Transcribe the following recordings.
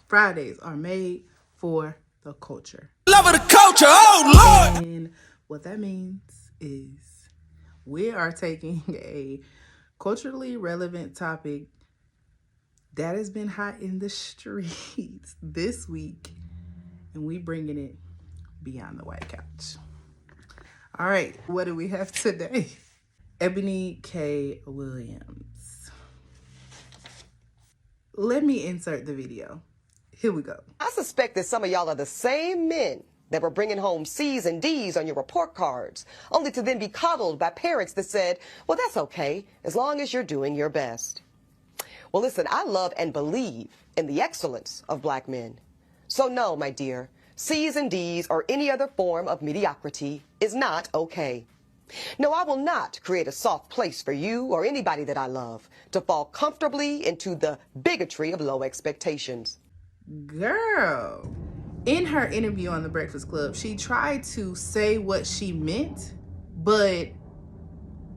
Fridays are made for the culture. Love of the culture, oh Lord! And what that means is we are taking a culturally relevant topic that has been hot in the streets this week, and we bringing it beyond the white couch. All right, what do we have today? Ebony K. Williams. Let me insert the video. Here we go. I suspect that some of y'all are the same men that were bringing home C's and D's on your report cards, only to then be coddled by parents that said, well, that's okay, as long as you're doing your best. Well, listen, I love and believe in the excellence of black men. So no, my dear, C's and D's or any other form of mediocrity is not okay. No, I will not create a soft place for you or anybody that I love to fall comfortably into the bigotry of low expectations. Girl, in her interview on The Breakfast Club, she tried to say what she meant, but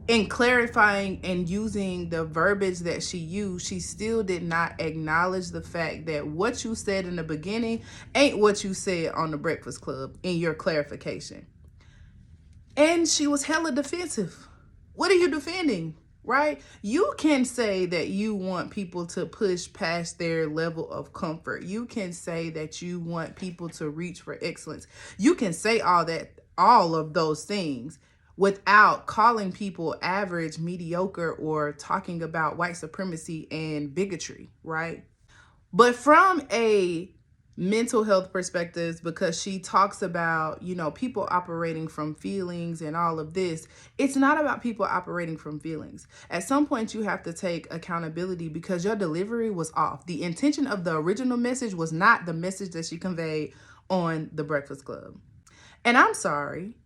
in clarifying and using the verbiage that she used, she still did not acknowledge the fact that what you said in the beginning ain't what you said on The Breakfast Club in your clarification. And she was hella defensive. What are you defending, right? You can say that you want people to push past their level of comfort. You can say that you want people to reach for excellence. You can say all of those things without calling people average, mediocre, or talking about white supremacy and bigotry, right? But from a mental health perspectives, because she talks about, people operating from feelings and all of this, it's not about people operating from feelings. At some point, you have to take accountability because your delivery was off. The intention of the original message was not the message that she conveyed on The Breakfast Club. And I'm sorry,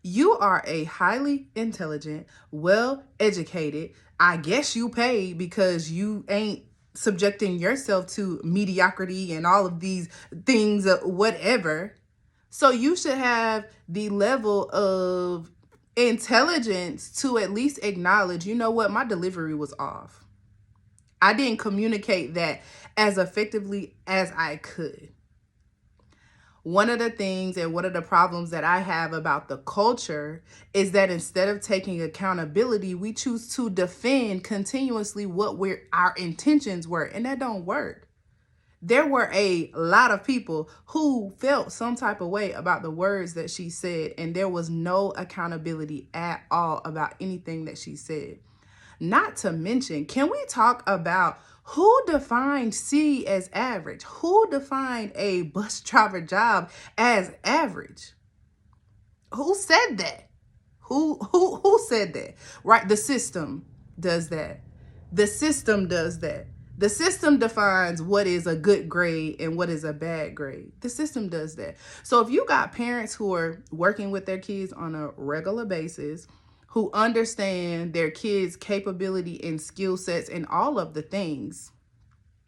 you are a highly intelligent, well-educated, I guess you paid because you ain't subjecting yourself to mediocrity and all of these things, whatever. So you should have the level of intelligence to at least acknowledge, you know what, my delivery was off. I didn't communicate that as effectively as I could. One of the things and one of the problems that I have about the culture is that instead of taking accountability, we choose to defend continuously what our intentions were, and that don't work. There were a lot of people who felt some type of way about the words that she said, and there was no accountability at all about anything that she said. Not to mention, can we talk about who defined C as average? Who defined a bus driver job as average? Who said that? Who said that? Right? The system does that. The system does that. The system defines what is a good grade and what is a bad grade. The system does that. So if you got parents who are working with their kids on a regular basis, who understand their kids' capability and skill sets and all of the things,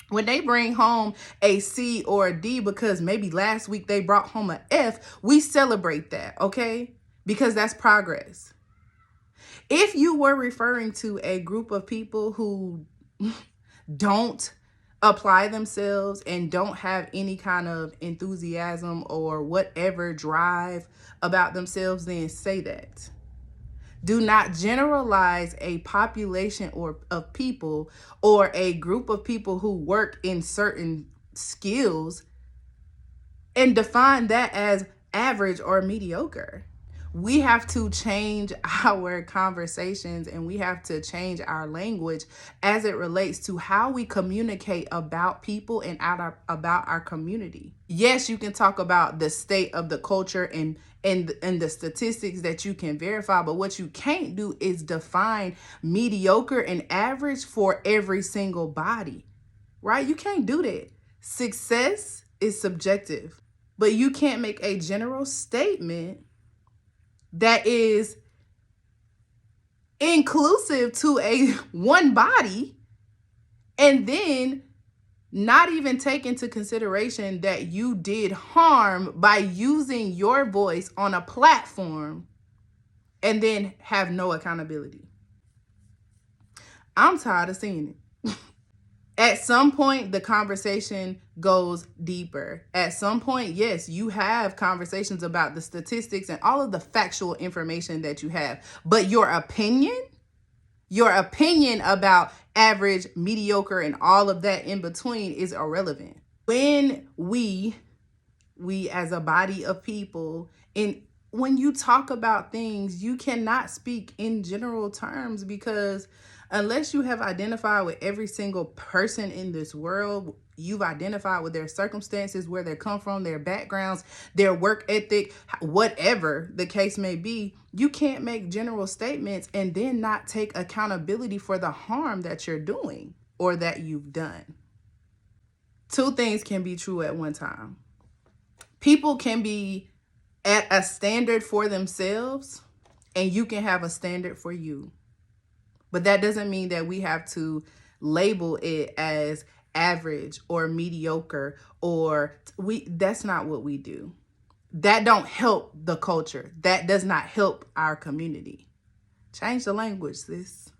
when they bring home a C or a D because maybe last week they brought home an F, we celebrate that, okay? Because that's progress. If you were referring to a group of people who don't apply themselves and don't have any kind of enthusiasm or whatever drive about themselves, then say that. Do not generalize a population of people or a group of people who work in certain skills and define that as average or mediocre. We have to change our conversations and we have to change our language as it relates to how we communicate about people and about our community. Yes, you can talk about the state of the culture and the statistics that you can verify, but what you can't do is define mediocre and average for every single body, right? You can't do that. Success is subjective, but you can't make a general statement that is inclusive to a one body and then not even take into consideration that you did harm by using your voice on a platform and then have no accountability. I'm tired of seeing it. At some point, the conversation goes deeper. At some point, yes, you have conversations about the statistics and all of the factual information that you have. But your opinion about average, mediocre, and all of that in between is irrelevant. When we as a body of people, and when you talk about things, you cannot speak in general terms, because unless you have identified with every single person in this world, you've identified with their circumstances, where they come from, their backgrounds, their work ethic, whatever the case may be, you can't make general statements and then not take accountability for the harm that you're doing or that you've done. Two things can be true at one time. People can be at a standard for themselves, and you can have a standard for you. But that doesn't mean that we have to label it as average or mediocre, or that's not what we do. That don't help the culture. That does not help our community. Change the language, sis.